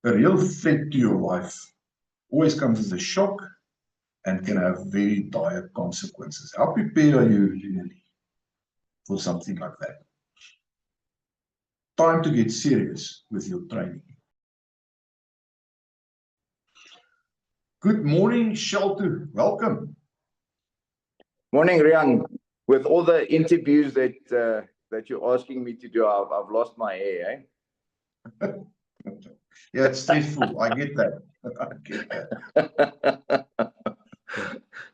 A real threat to your life always comes as a shock and can have very dire consequences. How prepared are you really for something like that? Time to get serious with your training. Good morning, Shalto. Welcome. Morning, Rian. With all the interviews that you're asking me to do, I've lost my hair, eh? Yeah, it's stressful. I get that. I get that.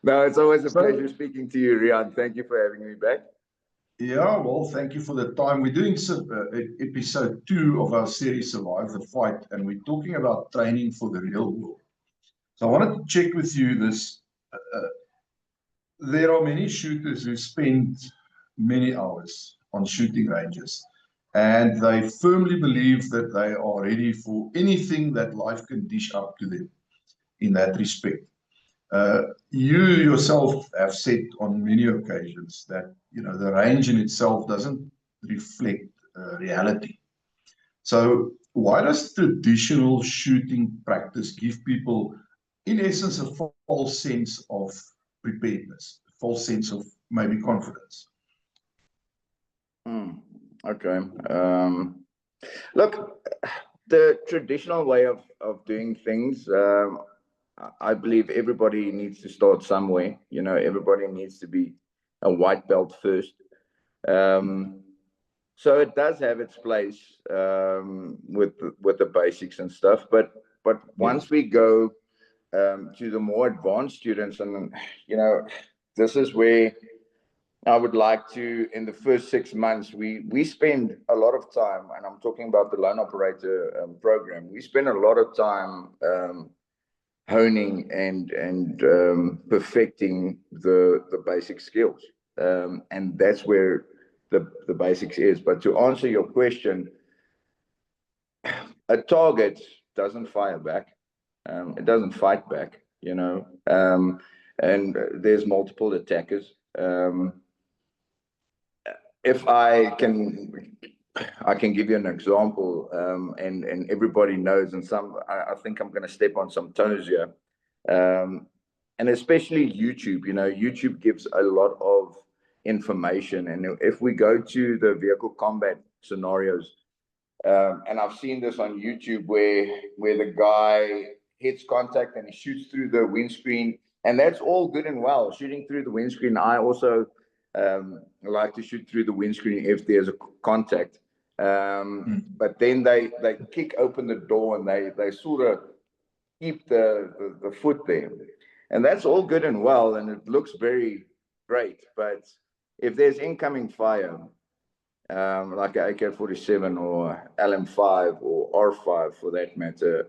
No, it's always a pleasure speaking to you, Rian. Thank you for having me back. Yeah, well, thank you for the time. We're doing episode 2 of our series, Survive the Fight, and we're talking about training for the real world. So I wanted to check with you this. There are many shooters who spend many hours on shooting ranges, and they firmly believe that they are ready for anything that life can dish up to them in that respect. You yourself have said on many occasions that the range in itself doesn't reflect reality. So why does traditional shooting practice give people, in essence, a false sense of preparedness, a false sense of maybe confidence? Okay. Look, the traditional way of doing things, I believe everybody needs to start somewhere. Everybody needs to be a white belt first. So it does have its place with the basics and stuff. But once we go to the more advanced students, and this is where I would like to, in the first 6 months, we spend a lot of time, and I'm talking about the loan operator program. We spend a lot of time honing and perfecting the basic skills, and that's where the basics is. But to answer your question, a target doesn't fire back. It doesn't fight back, and there's multiple attackers. If I can give you an example, and everybody knows, and I think I'm going to step on some toes here, and especially YouTube. YouTube gives a lot of information, and if we go to the vehicle combat scenarios, and I've seen this on YouTube where the guy hits contact and he shoots through the windscreen, and that's all good and well, shooting through the windscreen. I also like to shoot through the windscreen if there's a contact, but then they kick open the door and they sort of keep the foot there, and that's all good and well, and it looks very great. But if there's incoming fire, like an AK-47 or LM5 or R5 for that matter,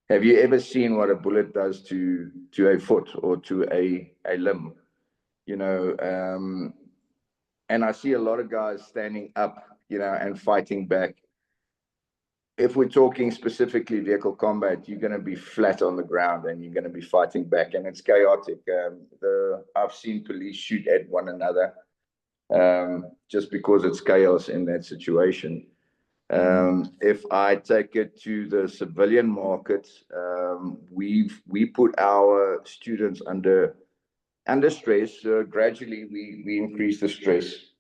have you ever seen what a bullet does to a foot or to a limb? And I see a lot of guys standing up, and fighting back. If we're talking specifically vehicle combat, you're going to be flat on the ground and you're going to be fighting back, and it's chaotic. I've seen police shoot at one another just because it's chaos in that situation. If I take it to the civilian market, we put our students under stress. Gradually, we increase the stress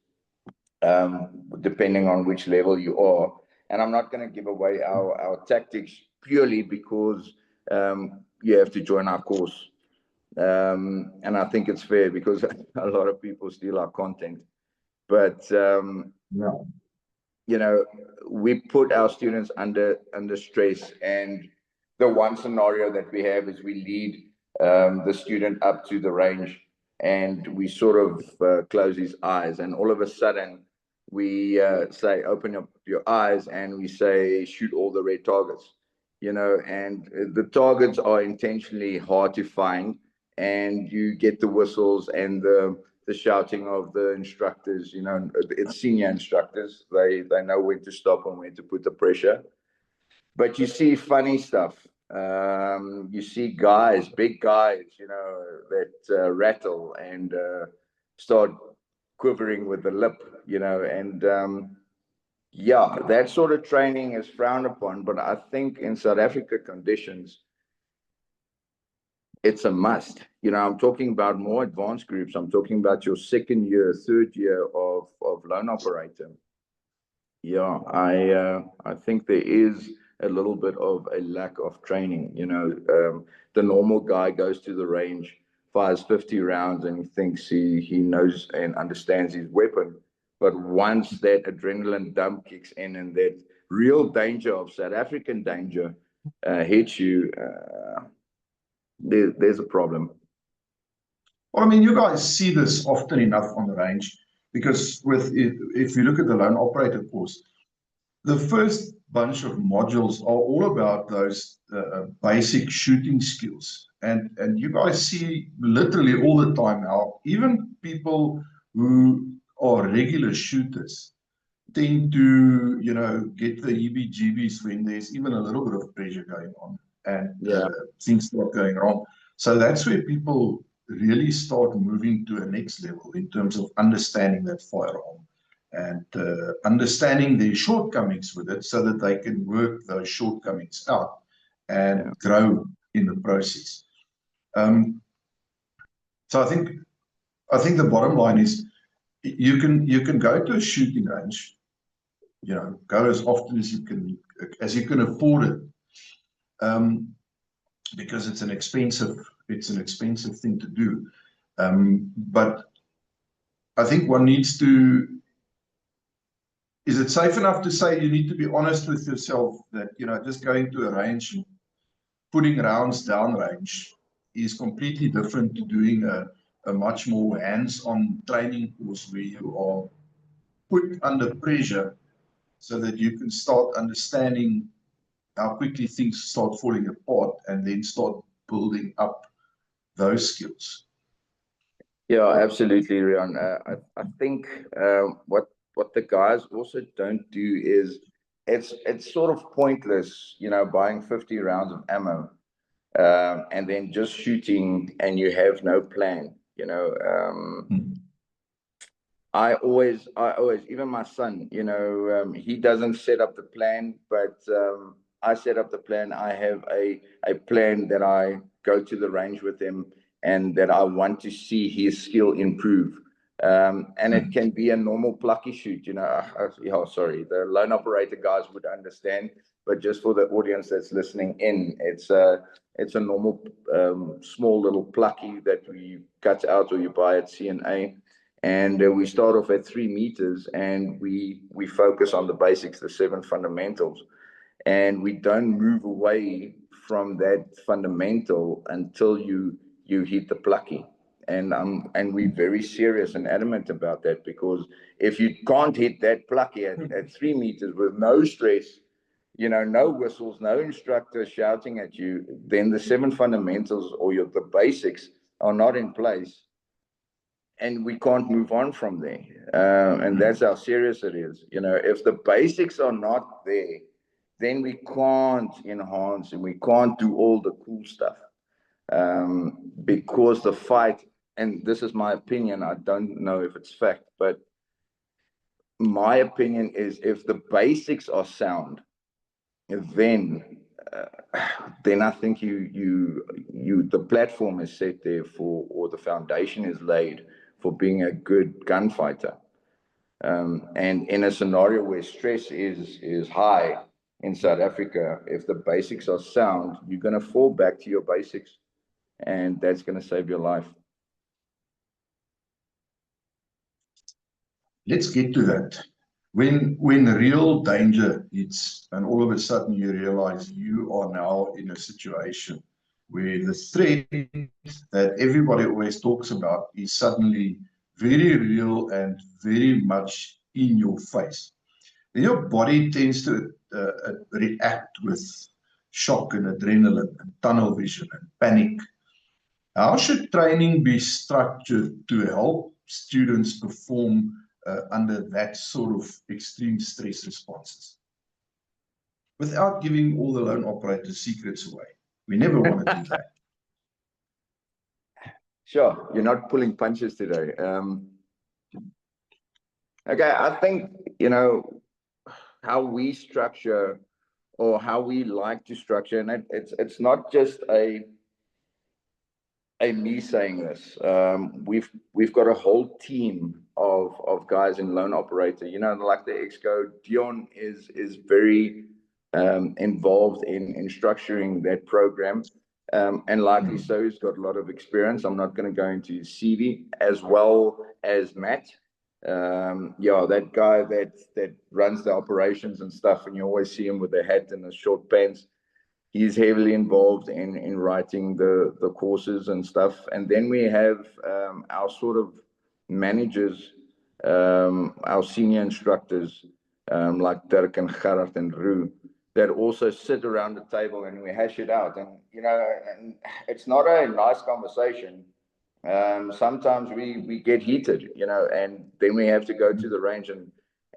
depending on which level you are. And I'm not going to give away our tactics purely because you have to join our course. And I think it's fair because a lot of people steal our content. But we put our students under stress, and the one scenario that we have is we lead the student up to the range, and we sort of close his eyes, and all of a sudden we say, open up your eyes, and we say, shoot all the red targets, and the targets are intentionally hard to find, and you get the whistles and the shouting of the instructors. It's senior instructors. They know when to stop and when to put the pressure. But you see funny stuff. You see guys, big guys, that rattle and start quivering with the lip, and Yeah, that sort of training is frowned upon, but I think in South Africa conditions, it's a must. I'm talking about more advanced groups. I'm talking about your second year, third year of loan operator. Yeah, I think there is a little bit of a lack of training. The normal guy goes to the range, fires 50 rounds, and he thinks he knows and understands his weapon. But once that adrenaline dump kicks in and that real danger of South African danger hits you, there's a problem. Well, I mean, you guys see this often enough on the range because if you look at the loan operator course, the first bunch of modules are all about those basic shooting skills. And you guys see literally all the time how even people who are regular shooters tend to, get the heebie-jeebies when there's even a little bit of pressure going on and things start going wrong. So that's where people really start moving to a next level in terms of understanding that firearm and understanding their shortcomings with it so that they can work those shortcomings out and grow in the process. So I think the bottom line is you can go to a shooting range, go as often as you can afford it, because it's an expensive thing to do. But I think one needs to. Is it safe enough to say you need to be honest with yourself that, just going to a range and putting rounds down range is completely different to doing a much more hands-on training course where you are put under pressure so that you can start understanding how quickly things start falling apart and then start building up those skills? Yeah, absolutely, Rian. I think what the guys also don't do is it's sort of pointless, buying 50 rounds of ammo and then just shooting and you have no plan. I always, even my son, he doesn't set up the plan, but I set up the plan. I have a plan that I go to the range with him and that I want to see his skill improve. And it can be a normal plucky shoot, sorry, the loan operator guys would understand, but just for the audience that's listening in, it's a normal small little plucky that we cut out or you buy at C&A. And we start off at 3 meters and we focus on the basics, the 7 fundamentals. And we don't move away from that fundamental until you hit the plucky. And we're very serious and adamant about that, because if you can't hit that plucky at 3 meters with no stress, no whistles, no instructor shouting at you, then the 7 fundamentals or the basics are not in place. And we can't move on from there. And that's how serious it is. If the basics are not there, then we can't enhance and we can't do all the cool stuff. Because the fight, and this is my opinion, I don't know if it's fact, but my opinion is if the basics are sound, then I think the platform is set there or the foundation is laid for being a good gunfighter. And in a scenario where stress is high in South Africa, if the basics are sound, you're going to fall back to your basics, and that's going to save your life. Let's get to that. When real danger hits and all of a sudden you realize you are now in a situation where the threat that everybody always talks about is suddenly very real and very much in your face. Then your body tends to react with shock and adrenaline and tunnel vision and panic. How should training be structured to help students perform under that sort of extreme stress responses, without giving all the loan operator secrets away? We never want to do that. Sure, you're not pulling punches today. Okay, I think, how we structure, or how we like to structure, and it's not just a me saying this. We've got a whole team of guys in loan operator. You know, like the exco, Dion is very involved in structuring that program. And likely so, he's got a lot of experience. I'm not going to go into his CV, as well as Matt. Yeah, that guy that runs the operations and stuff, and you always see him with a hat and the short pants. He's heavily involved in writing the courses and stuff. And then we have our sort of managers, our senior instructors, like Dirk and Gerard and Roo, that also sit around the table and we hash it out. And, you know, and it's not a nice conversation. Sometimes we get heated, you know, and then we have to go to the range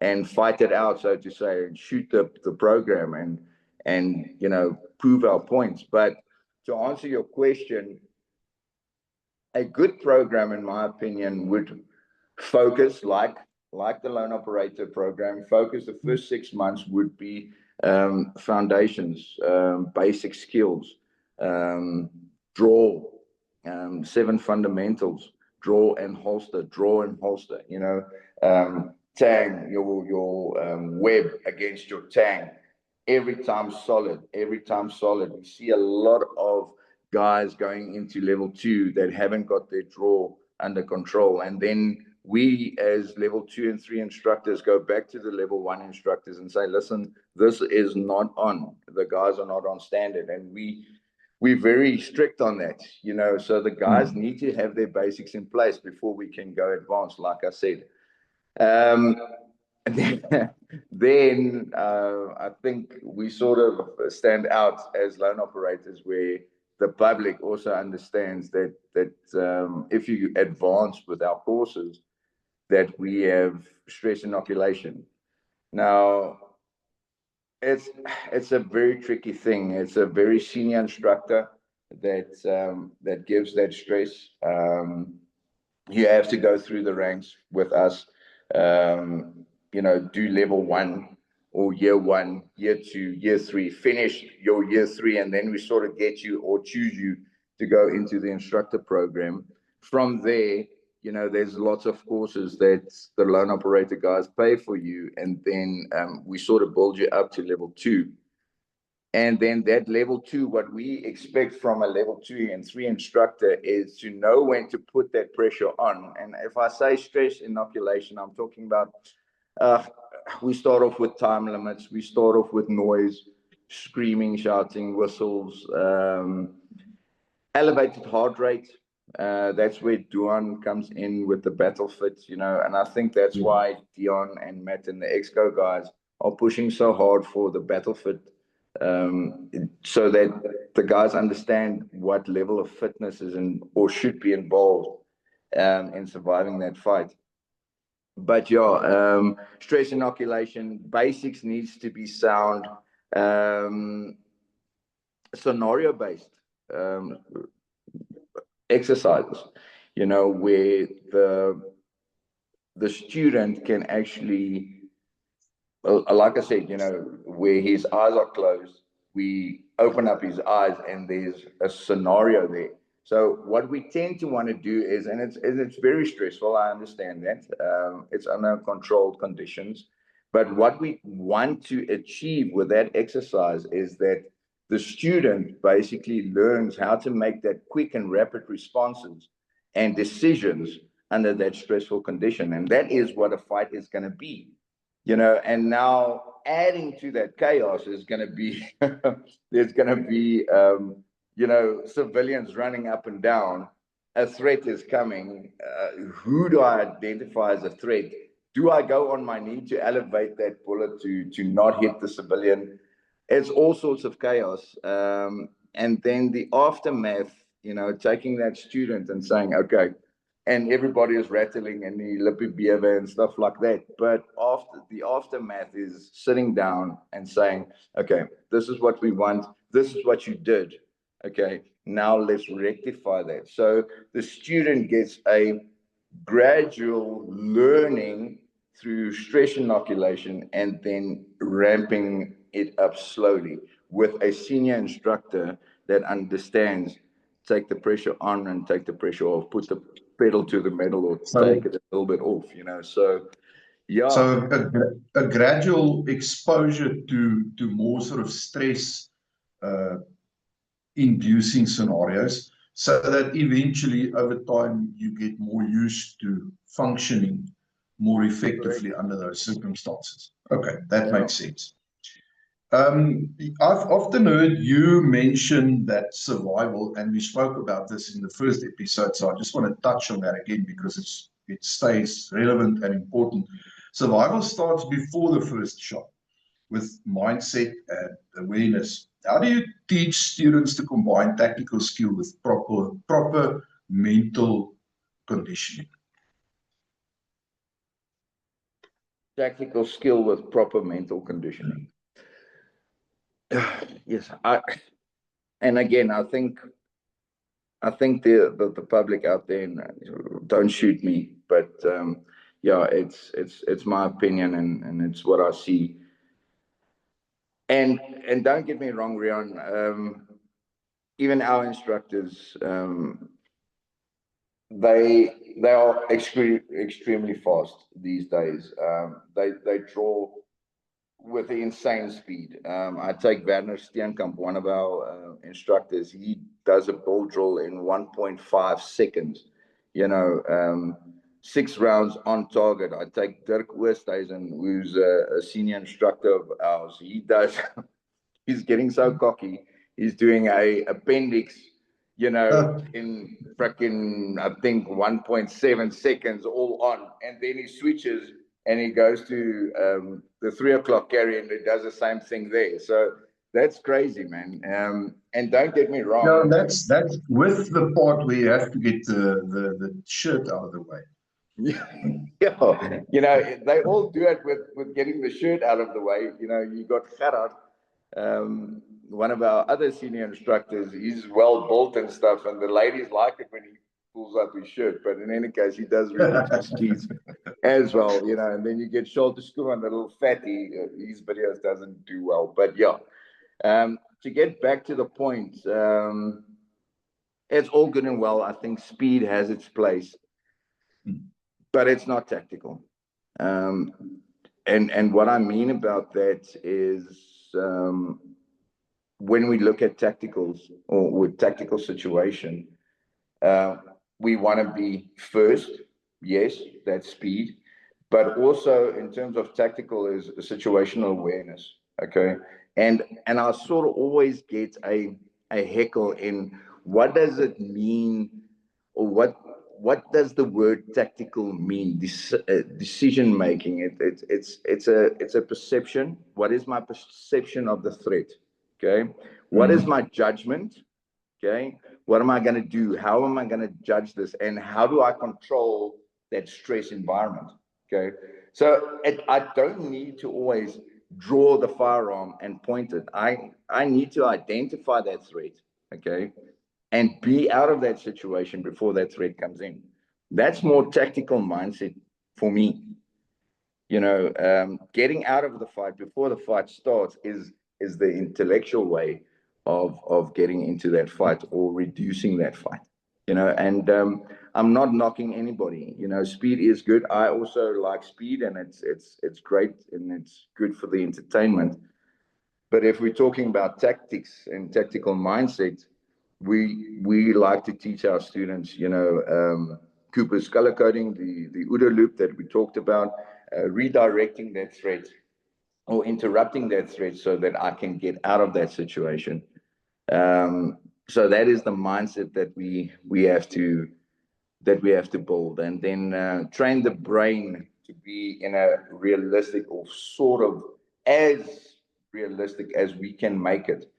and fight it out, so to say, and shoot the program and you know, prove our points. But to answer your question, a good program, in my opinion, would focus like the loan operator program. Focus the first 6 months would be foundations, basic skills, draw, 7 fundamentals, draw and holster, you know, tang your web against your tang. Every time solid. We see a lot of guys going into level 2 that haven't got their draw under control. And then we, as level 2 and 3 instructors, go back to the level 1 instructors and say, listen, this is not on. The guys are not on standard. And we're very strict on that, you know, so the guys need to have their basics in place before we can go advanced, like I said. Then I think we sort of stand out as loan operators, where the public also understands that if you advance with our courses, that we have stress inoculation. Now, it's a very tricky thing. It's a very senior instructor that gives that stress. You have to go through the ranks with us. You know, do level 1 or year 1, year 2, year 3, finish your year 3, and then we sort of get you or choose you to go into the instructor program. From there, you know, there's lots of courses that the loan operator guys pay for you, and then we sort of build you up to level 2. And then that level 2, what we expect from a level 2 and 3 instructor is to know when to put that pressure on. And if I say stress inoculation, I'm talking about we start off with time limits. We start off with noise, screaming, shouting, whistles, elevated heart rate. That's where Dion comes in with the battle fit, you know, and I think that's why Dion and Matt and the Exco guys are pushing so hard for the battle fit, so that the guys understand what level of fitness is or should be involved in surviving that fight. But yeah, stress inoculation basics needs to be sound, scenario based exercises, you know, where the student can actually, like I said, you know, where his eyes are closed, we open up his eyes and there's a scenario there. So what we tend to want to do is, and it's very stressful, I understand that, it's under controlled conditions, but what we want to achieve with that exercise is that the student basically learns how to make that quick and rapid responses and decisions under that stressful condition. And that is what a fight is going to be, you know. And now adding to that chaos is going to be, there's going to be, you know, civilians running up and down. A threat is coming. Who do I identify as a threat? Do I go on my knee to elevate that bullet to not hit the civilian? It's all sorts of chaos. And then the aftermath, you know, taking that student and saying, okay, and everybody is rattling and the lippy behavior and stuff like that. But after the aftermath is sitting down and saying, okay, this is what we want. This is what you did. Okay, now let's rectify that. So the student gets a gradual learning through stress inoculation and then ramping it up slowly with a senior instructor that understands, take the pressure on and take the pressure off, put the pedal to the metal or take it a little bit off, you know. So yeah. So a gradual exposure to more sort of stress inducing scenarios, so that eventually over time you get more used to functioning more effectively under those circumstances. Okay, that makes sense. I've often heard you mention that survival, and we spoke about this in the first episode, so I just want to touch on that again because it stays relevant and important. Survival starts before the first shot with mindset and awareness. How do you teach students to combine tactical skill with proper mental conditioning? Tactical skill with proper mental conditioning. Yes, and again, I think the public out there, don't shoot me, but yeah, it's my opinion and it's what I see. And don't get me wrong, Rian, even our instructors, they are extremely fast these days. They draw with insane speed. I take Werner Steenkamp, one of our instructors. He does a bull drill in 1.5 seconds. You know, 6 rounds on target. I take Dirk Oosthuizen, who's a senior instructor of ours. He's getting so cocky. He's doing a appendix, you know, in freaking, I think 1.7 seconds all on, and then he switches and he goes to the 3 o'clock carry and he does the same thing there. So that's crazy, man. And don't get me wrong. No, that's with the part where you have to get the shirt out of the way. Yeah, you know, they all do it with getting the shirt out of the way. You know, you got Gerard, one of our other senior instructors. He's well built and stuff, and the ladies like it when he pulls up his shirt. But in any case, he does ridiculous cheese as well, you know. And then you get Shalto Schoeman, the little fatty. His videos doesn't do well, but yeah. To get back to the point, it's all good and well. I think speed has its place, but it's not tactical. And what I mean about that is when we look at tacticals or with tactical situation, we want to be first. Yes, that's speed, but also in terms of tactical is situational awareness. Okay, and I sort of always get a heckle in what does it mean, or what does the word tactical mean? Decision making. It's a perception. What is my perception of the threat? Okay, what is my judgment? Okay, what am I going to do? How am I going to judge this? And how do I control that stress environment? Okay, so I don't need to always draw the firearm and point it. I need to identify that threat. Okay, and be out of that situation before that threat comes in. That's more tactical mindset for me. You know, getting out of the fight before the fight starts is the intellectual way of getting into that fight or reducing that fight. You know, and I'm not knocking anybody. You know, speed is good. I also like speed, and it's great and it's good for the entertainment. But if we're talking about tactics and tactical mindset, we like to teach our students, you know, Cooper's color coding, the OODA loop that we talked about, redirecting that threat or interrupting that threat so that I can get out of that situation. So that is the mindset that we have to build, and then train the brain to be in a realistic or sort of as realistic as we can make it.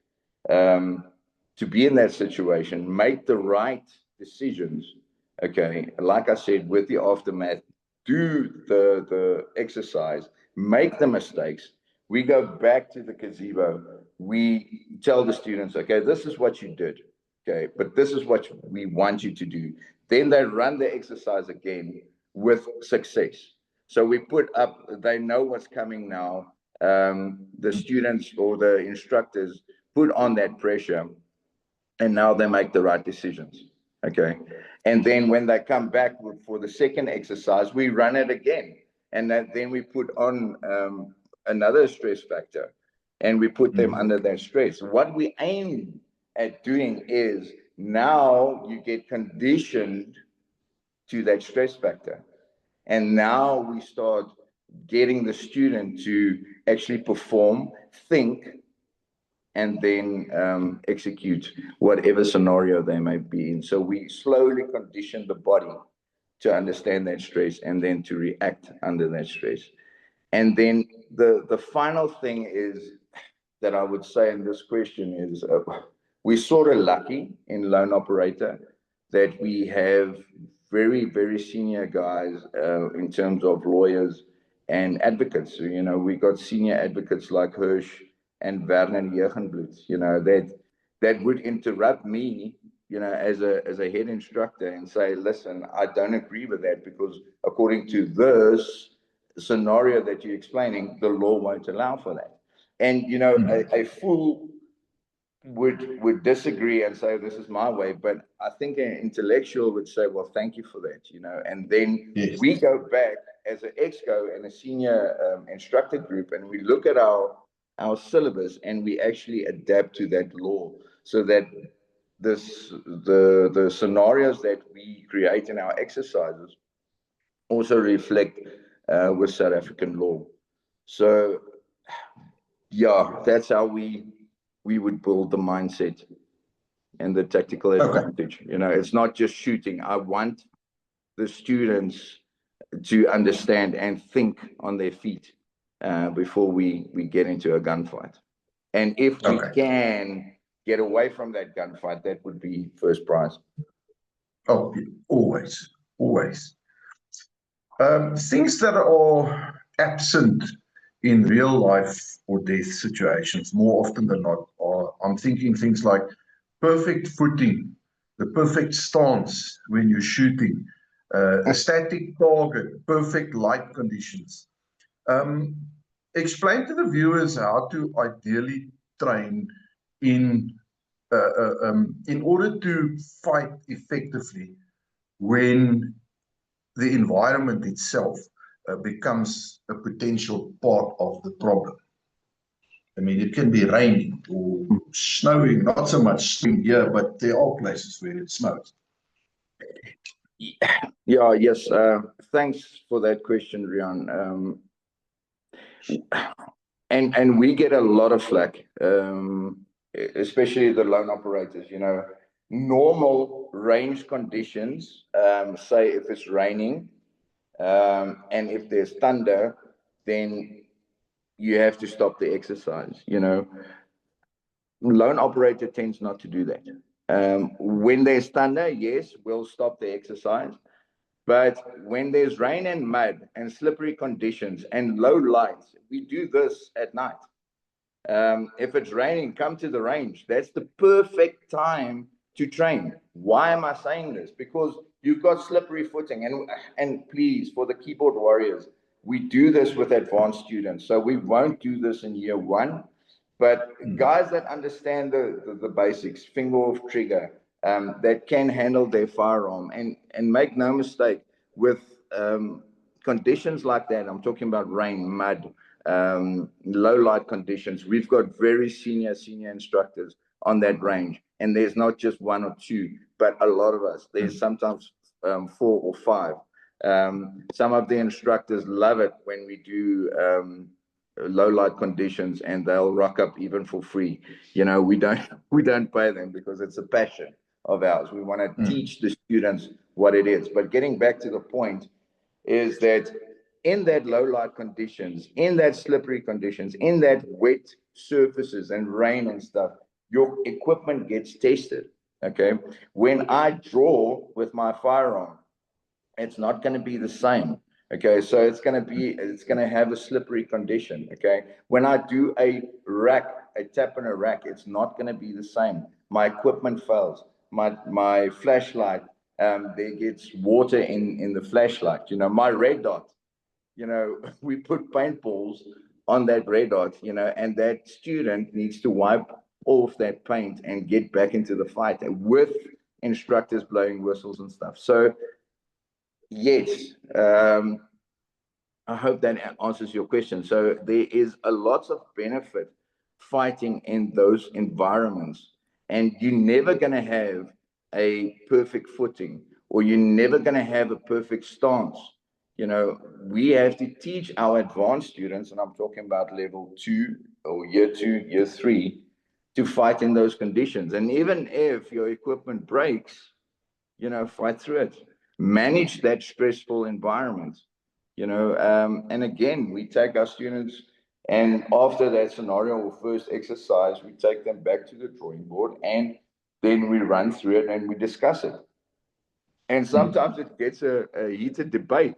To be in that situation, make the right decisions. Okay, like I said, with the aftermath, do the exercise, make the mistakes. We go back to the gazebo. We tell the students, okay, this is what you did. Okay, but this is what we want you to do. Then they run the exercise again with success. So we put up, they know what's coming now. the students or the instructors put on that pressure, and now they make the right decisions. Okay. And then when they come back for the second exercise, we run it again. And then we put on another stress factor, and we put them under that stress. What we aim at doing is now you get conditioned to that stress factor. And now we start getting the student to actually perform, think, and then execute whatever scenario they may be in. So we slowly condition the body to understand that stress and then to react under that stress. And then the final thing is that I would say in this question is we're sort of lucky in loan operator that we have very, very senior guys in terms of lawyers and advocates. So, you know, we got senior advocates like Hirsch and Werner Jegenbloed, you know, that would interrupt me, you know, as a head instructor and say, listen, I don't agree with that because according to this scenario that you're explaining, the law won't allow for that. And, you know, a fool would disagree and say, this is my way. But I think an intellectual would say, well, thank you for that, you know. And then we go back as an exco and a senior instructor group, and we look at our syllabus and we actually adapt to that law so that the scenarios that we create in our exercises also reflect with South African law. So yeah, that's how we would build the mindset and the tactical advantage. You know, it's not just shooting. I want the students to understand and think on their feet before we get into a gunfight. And if we can get away from that gunfight, that would be first prize. Oh, always, always. Things that are absent in real life or death situations, more often than not, are, I'm thinking things like perfect footing, the perfect stance when you're shooting, a static target, perfect light conditions. Explain to the viewers how to ideally train in order to fight effectively when the environment itself becomes a potential part of the problem. I mean, it can be raining or snowing, not so much snowing here, but there are places where it snows. Yeah, yes. Thanks for that question, Rian. And we get a lot of flack, especially the loan operators. You know, normal range conditions, say if it's raining, and if there's thunder, then you have to stop the exercise. You know, loan operator tends not to do that. When there's thunder, yes, we'll stop the exercise. But when there's rain and mud and slippery conditions and low lights, we do this at night. If it's raining, come to the range. That's the perfect time to train. Why am I saying this? Because you've got slippery footing. And please, for the keyboard warriors, we do this with advanced students. So we won't do this in year one. But guys that understand the basics, finger off trigger, that can handle their firearm, and make no mistake, with conditions like that, I'm talking about rain, mud, low light conditions, we've got very senior instructors on that range. And there's not just one or two, but a lot of us. There's sometimes 4 or 5. Some of the instructors love it when we do low light conditions, and they'll rock up even for free. You know, we don't pay them because it's a passion of ours. We want to teach the students what it is. But getting back to the point is that in that low light conditions, in that slippery conditions, in that wet surfaces and rain and stuff, your equipment gets tested. Okay. When I draw with my firearm, it's not going to be the same. Okay, so it's going to have a slippery condition. Okay, when I do a tap in a rack, it's not going to be the same. My equipment fails. My flashlight, there gets water in the flashlight. You know, my red dot. You know, we put paintballs on that red dot, you know, and that student needs to wipe off that paint and get back into the fight with instructors blowing whistles and stuff. So yes, I hope that answers your question. So there is a lot of benefit fighting in those environments, and you're never going to have a perfect footing, or you're never going to have a perfect stance. You know, we have to teach our advanced students, and I'm talking about level 2 or year 2, year 3, to fight in those conditions. And even if your equipment breaks, you know, fight through it, manage that stressful environment, you know. And again, we take our students, and after that scenario or first exercise, we take them back to the drawing board, and then we run through it and we discuss it. And sometimes it gets a heated debate,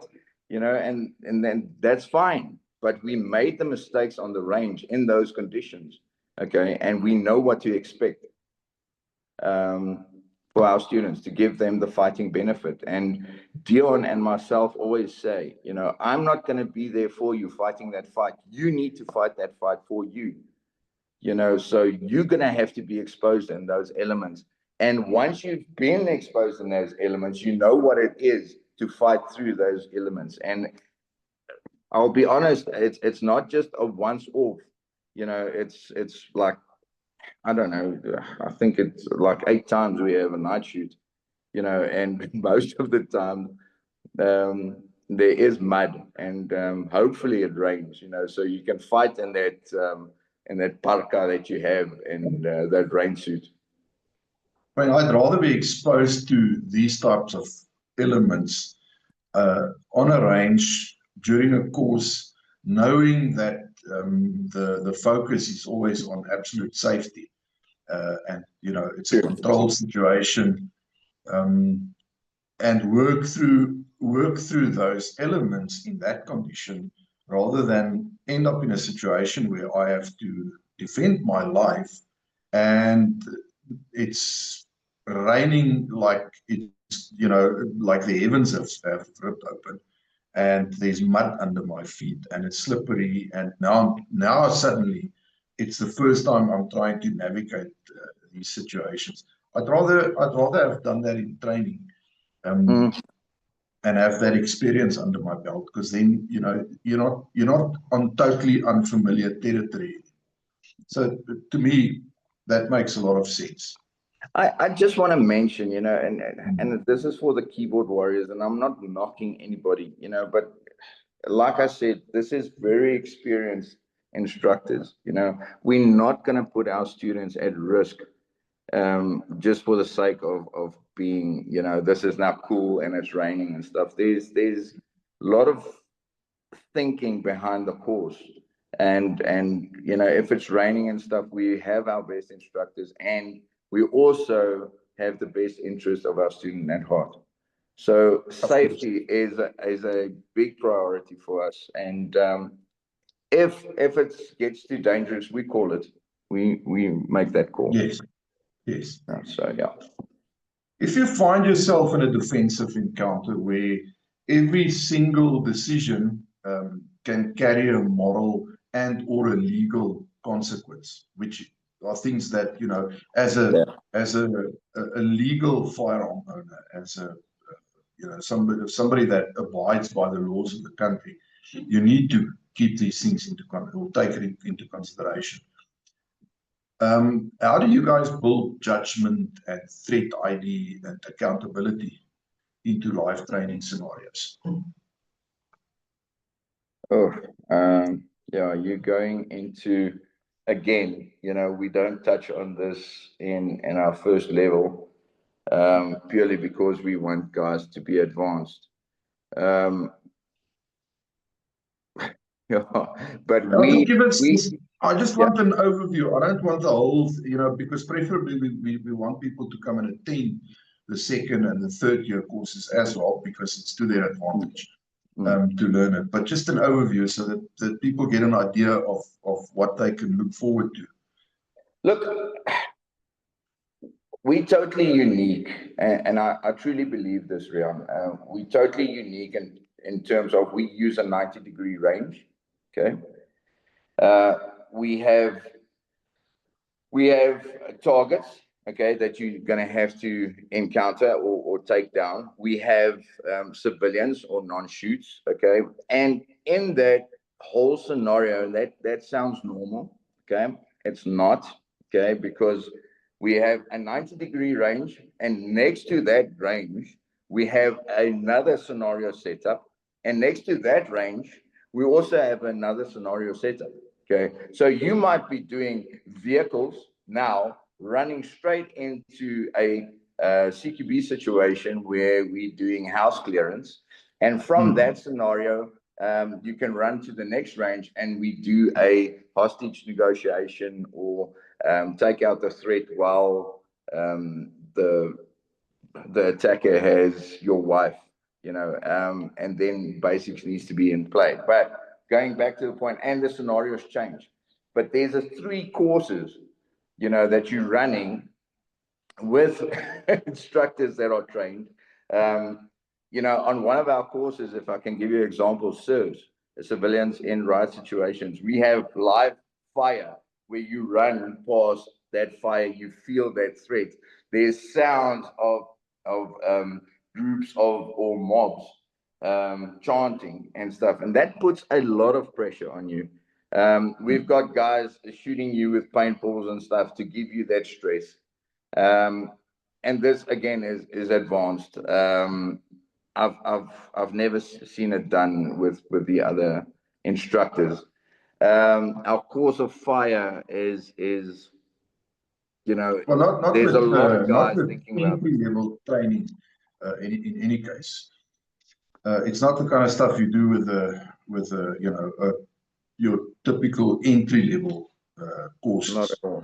you know, and then that's fine. But we made the mistakes on the range in those conditions, okay, and we know what to expect. For our students, to give them the fighting benefit. And Dion and myself always say, you know, I'm not going to be there for you fighting that fight. You need to fight that fight for you, you know, so you're going to have to be exposed in those elements. And once you've been exposed in those elements, you know what it is to fight through those elements. And I'll be honest, it's not just a once off, you know, it's like, I don't know, I think it's like 8 times we have a night shoot, you know, and most of the time there is mud, and hopefully it rains, you know, so you can fight in that parka that you have, and that rain suit. I mean, I'd rather be exposed to these types of elements on a range during a course, knowing that the focus is always on absolute safety. And you know, it's a controlled situation, and work through those elements in that condition, rather than end up in a situation where I have to defend my life and it's raining like it's, you know, like the heavens have ripped open, and there's mud under my feet and it's slippery, and now suddenly it's the first time I'm trying to navigate these situations. I'd rather have done that in training, and have that experience under my belt, because then, you know, you're not on totally unfamiliar territory. So to me, that makes a lot of sense. I just want to mention, you know, and this is for the keyboard warriors, and I'm not knocking anybody, you know, but like I said, this is very experienced instructors, you know. We're not going to put our students at risk just for the sake of being, you know, this is not cool and it's raining and stuff. There's a lot of thinking behind the course. And you know, if it's raining and stuff, we have our best instructors, and we also have the best interest of our student at heart. So safety is a big priority for us. And if it gets too dangerous, we call it. We make that call. Yes. So yeah. If you find yourself in a defensive encounter where every single decision can carry a moral and or a legal consequence, which are things that, you know, as a legal firearm owner, as a you know, somebody that abides by the laws of the country, you need to keep these things or take it into consideration. How do you guys build judgment and threat ID and accountability into live training scenarios? Oh, yeah, you're going into, again, you know, we don't touch on this in our first level, purely because we want guys to be advanced. Yeah, but I just want an overview. I don't want the whole, you know, because preferably we want people to come and attend the second and the third year courses as well, because it's to their advantage to learn it. But just an overview so that people get an idea of what they can look forward to. Look, we're totally unique, and I truly believe this, Rian. We're totally unique in terms of we use a 90-degree range, okay? Uh, we have targets, okay, that you're going to have to encounter or take down. We have civilians or non-shoots, okay, and in that whole scenario, that sounds normal, okay, it's not, okay, because we have a 90-degree range, and next to that range we have another scenario set up, and next to that range we also have another scenario set up. Okay, so you might be doing vehicles now running straight into a CQB situation where we're doing house clearance. And from that scenario, you can run to the next range and we do a hostage negotiation or take out the threat while the attacker has your wife, and then basics needs to be in play. But going back to the point, and the scenarios change, but there's a 3 courses, that you're running with instructors that are trained. On one of our courses, if I can give you examples, serves civilians in riot situations. We have live fire where you run past that fire, you feel that threat. There's sounds of groups of or mobs chanting and stuff, and that puts a lot of pressure on you. We've got guys shooting you with paintballs and stuff to give you that stress. And this again is advanced. I've never seen it done with the other instructors. Our course of fire is Well, not there's a with lot of not guys with thinking about entry level training. In any case, it's not the kind of stuff you do with your typical entry level courses. not at all.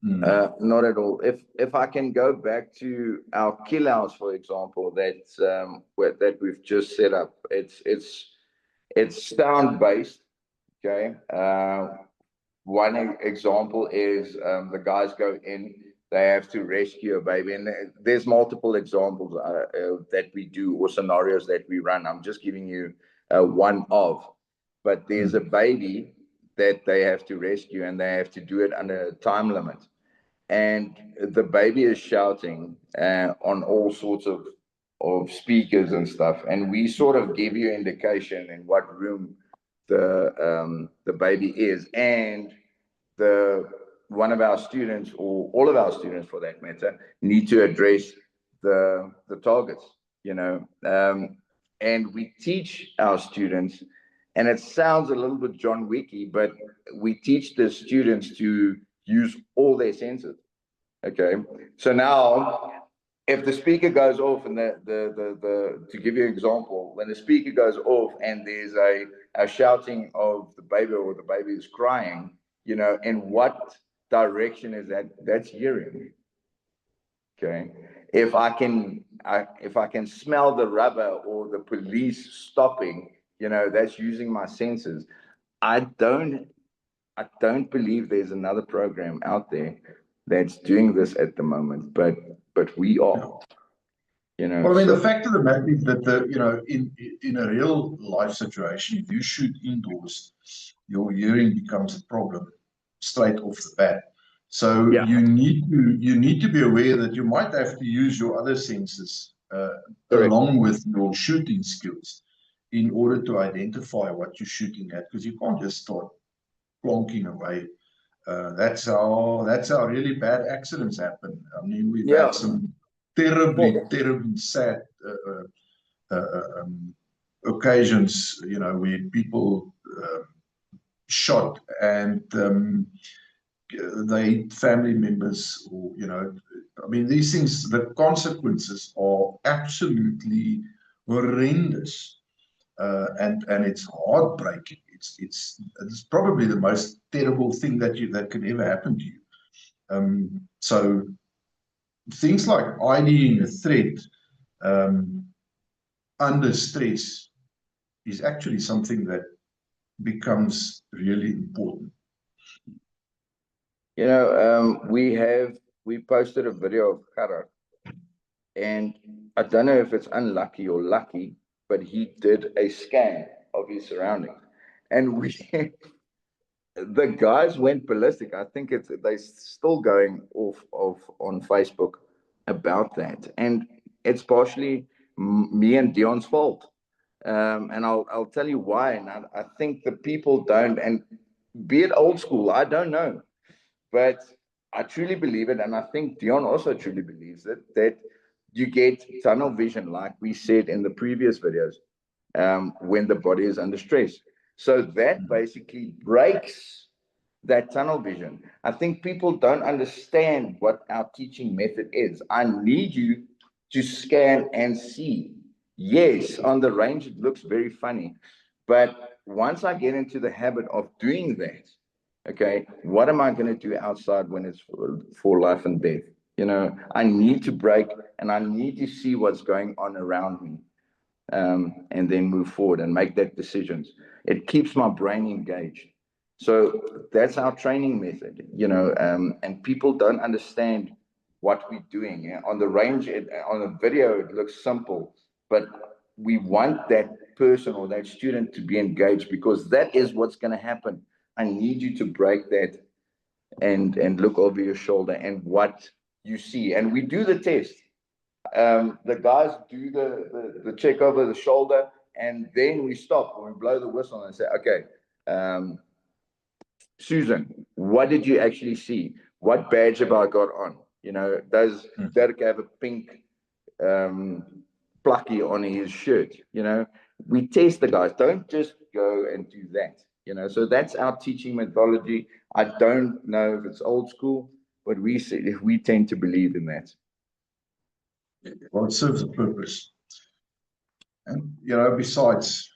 Not at all. If I can go back to our kill house, for example, that we've just set up, it's sound based. Okay. One example is the guys go in, they have to rescue a baby, and there's multiple examples that we do or scenarios that we run. I'm just giving you one of, but there's a baby that they have to rescue, and they have to do it under a time limit. And the baby is shouting on all sorts of speakers and stuff, and we sort of give you indication in what room the baby is, and the one of our students, or all of our students for that matter, need to address the targets, and we teach our students, and it sounds a little bit John Wicky, but we teach the students to use all their senses. Okay, so now if the speaker goes off, and to give you an example, when the speaker goes off and there's a shouting of the baby, or the baby is crying, in what direction is that? That's hearing. Okay, if I can smell the rubber or the police stopping, that's using my senses. I don't believe there's another program out there that's doing this at the moment, but we are. Well, I mean, the fact of the matter is that in a real life situation, if you shoot indoors, your hearing becomes a problem straight off the bat. So you need to be aware that you might have to use your other senses along with your shooting skills in order to identify what you're shooting at, because you can't just start plonking away. That's how really bad accidents happen. I mean, we've had some terribly sad occasions, where people shot, and they family members, or I mean, these things, the consequences are absolutely horrendous, and it's heartbreaking. It's probably the most terrible thing that can ever happen to you. So things like IDing a threat under stress is actually something that becomes really important. We posted a video of Kara, and I don't know if it's unlucky or lucky, but he did a scan of his surroundings, and the guys went ballistic. I think they're still going off on Facebook about that, and it's partially me and Dion's fault. And I'll tell you why. And I think the people don't, and be it old school, I don't know, but I truly believe it, and I think Dion also truly believes it, that you get tunnel vision, like we said in the previous videos, when the body is under stress. So that basically breaks that tunnel vision. I think people don't understand what our teaching method is. I need you to scan and see. Yes, on the range, it looks very funny. But once I get into the habit of doing that, okay, what am I going to do outside when it's for life and death? You know, I need to break and I need to see what's going on around me, and then move forward and make that decisions. It keeps my brain engaged. So that's our training method, you know, and people don't understand what we're doing. Yeah? On the range, on the video, it looks simple, but we want that person or that student to be engaged, because that is what's going to happen. I need you to break that and look over your shoulder and what you see. And we do the test. The guys do the check over the shoulder, and then we stop and we blow the whistle and say, okay, Susan, what did you actually see? What badge have I got on? You know, does Dirk have a pink plucky on his shirt? You know, we test the guys. Don't just go and do that. You know, so that's our teaching methodology. I don't know if it's old school, but we tend to believe in that. Well, it serves a purpose. And, you know, besides,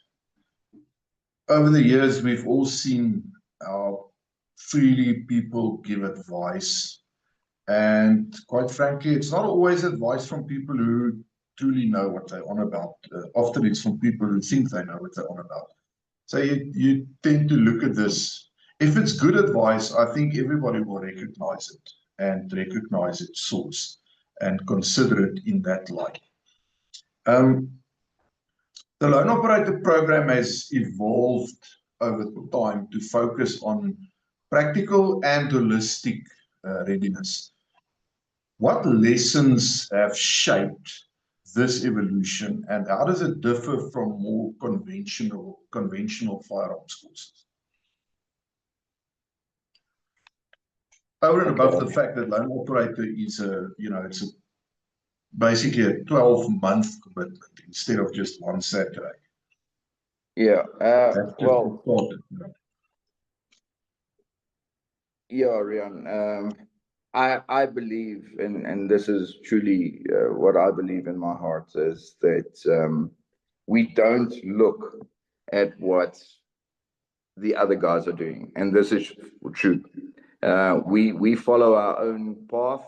over the years, we've all seen how freely people give advice. And quite frankly, it's not always advice from people who truly know what they're on about. Often it's from people who think they know what they're on about. So you tend to look at this. If it's good advice, I think everybody will recognize it and recognize its source and consider it in that light. The loan operator program has evolved over time to focus on practical and holistic readiness. What lessons have shaped this evolution, and how does it differ from more conventional firearms courses? Over and above the fact that loan operator is it's basically a 12-month commitment instead of just one Saturday. Yeah. Well, yeah, Rian. I believe, and this is truly what I believe in my heart, is that we don't look at what the other guys are doing, and this is true. We follow our own path.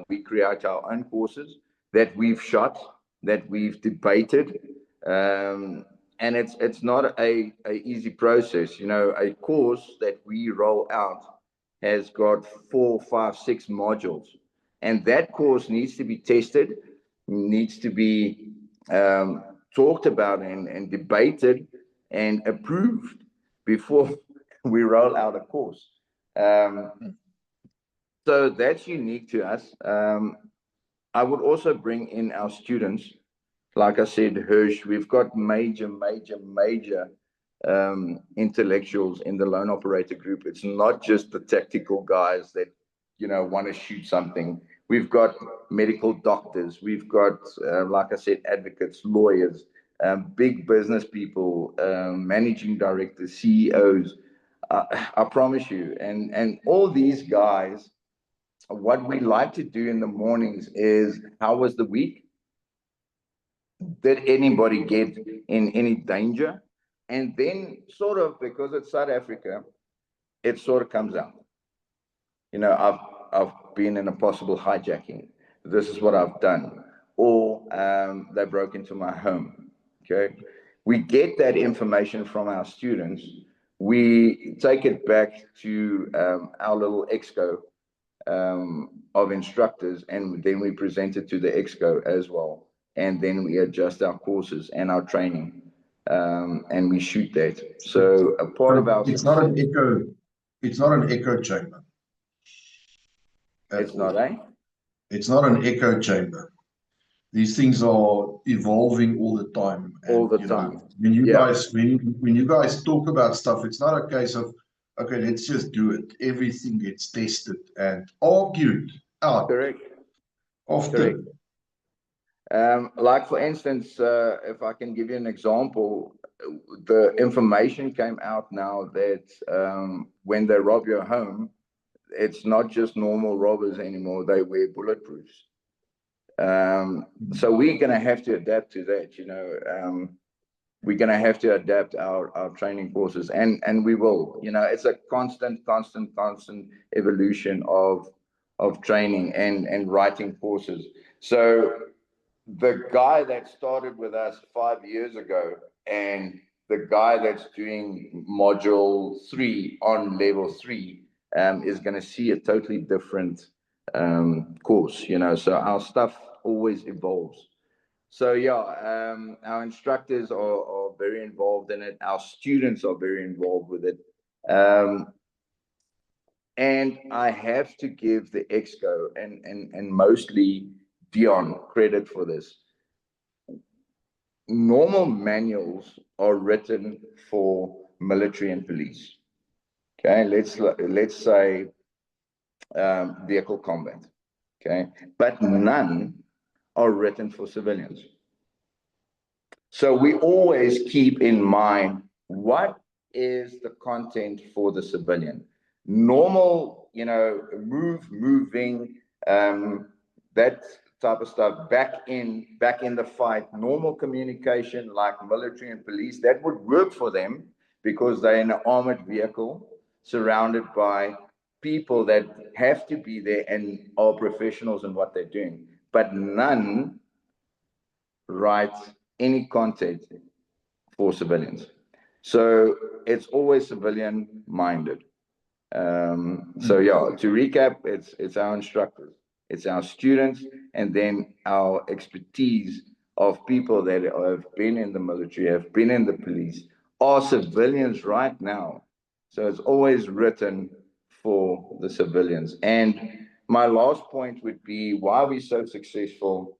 We create our own courses that we've shot, that we've debated, and it's not a easy process. You know, a course that we roll out has got 4, 5, 6 modules, and that course needs to be tested, needs to be talked about and debated and approved before we roll out a course. So that's unique to us. I would also bring in our students. Like I said, Hirsch, we've got major intellectuals in the loan operator group. It's not just the tactical guys that, you know, want to shoot something. We've got medical doctors. We've got, like I said, advocates, lawyers, big business people, managing directors, CEOs. I promise you. And all these guys, what we like to do in the mornings is, how was the week? Did anybody get in any danger? And then sort of, because it's South Africa, it sort of comes out. You know, I've been in a possible hijacking. This is what I've done. Or they broke into my home. Okay. We get that information from our students. We take it back to our little exco of instructors, and then we present it to the exco as well. And then we adjust our courses and our training, and we shoot that. So a part of our it's not an echo. it's not an echo chamber. It's not, eh? It's not an echo chamber. These things are evolving all the time. All And, the you know, time. when you Yeah. guys, when you guys talk about stuff, it's not a case of, okay, let's just do it. Everything gets tested and argued out Correct. often. Like for instance, if I can give you an example, the information came out now that when they rob your home, it's not just normal robbers anymore. They wear bulletproofs. So we're going to have to adapt to that, you know. We're going to have to adapt our training courses, and we will. You know, it's a constant evolution of training and writing courses. So the guy that started with us 5 years ago and the guy that's doing module 3 on level 3 is going to see a totally different course, you know. So our stuff always evolves. So yeah, our instructors are very involved in it. Our students are very involved with it. And I have to give the Exco and mostly Dion credit for this. Normal manuals are written for military and police. Okay, let's say vehicle combat. Okay, but none are written for civilians. So we always keep in mind what is the content for the civilian. Normal, you know, moving, that type of stuff back in the fight. Normal communication like military and police, that would work for them because they're in an armored vehicle surrounded by people that have to be there and are professionals in what they're doing. But none write any content for civilians. So it's always civilian minded. So yeah, to recap, it's our instructors, it's our students, and then our expertise of people that have been in the military, have been in the police, are civilians right now. So it's always written for the civilians. And my last point would be why we're so successful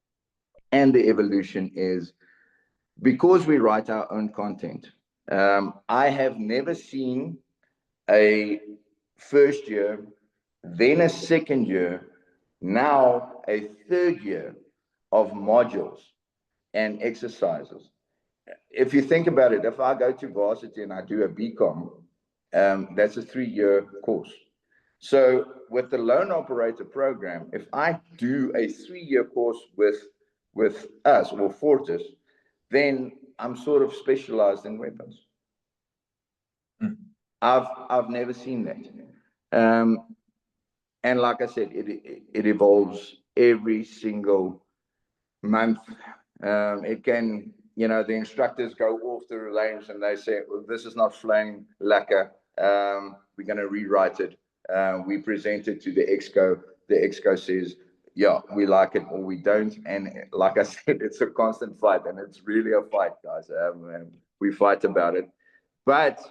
and the evolution is because we write our own content. I have never seen a first year, then a second year, now a third year of modules and exercises. If you think about it, if I go to varsity and I do a BCom, that's a 3-year course. So with the loan operator program, if I do a 3-year course with us or Fortis, then I'm sort of specialized in weapons. I've never seen that. And like I said, it evolves every single month. It can, you know, the instructors go off the range and they say, well, this is not flame lacquer. We're going to rewrite it. We present it to the Exco. The Exco says, yeah, we like it or we don't. And like I said, it's a constant fight, and it's really a fight, guys. We fight about it. But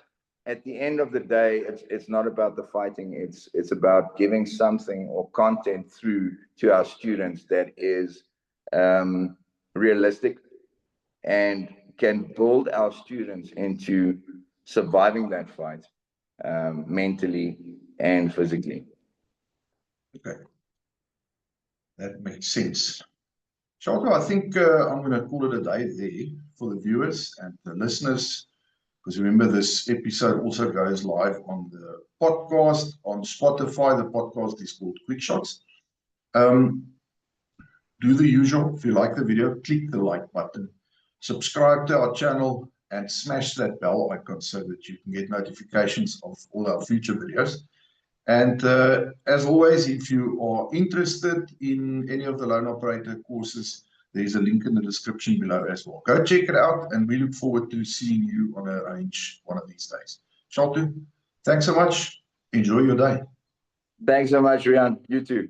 at the end of the day, it's not about the fighting. It's about giving something or content through to our students that is realistic and can build our students into surviving that fight mentally and physically. Okay, that makes sense. Shalto, I think I'm going to call it a day there for the viewers and the listeners. Because remember, this episode also goes live on the podcast on Spotify. The podcast is called Quick Shots. Do the usual. If you like the video, click the like button. Subscribe to our channel and smash that bell icon so that you can get notifications of all our future videos. And as always, if you are interested in any of the loan operator courses, there's a link in the description below as well. Go check it out, and we look forward to seeing you on a range one of these days. Shalto, thanks so much. Enjoy your day. Thanks so much, Rian. You too.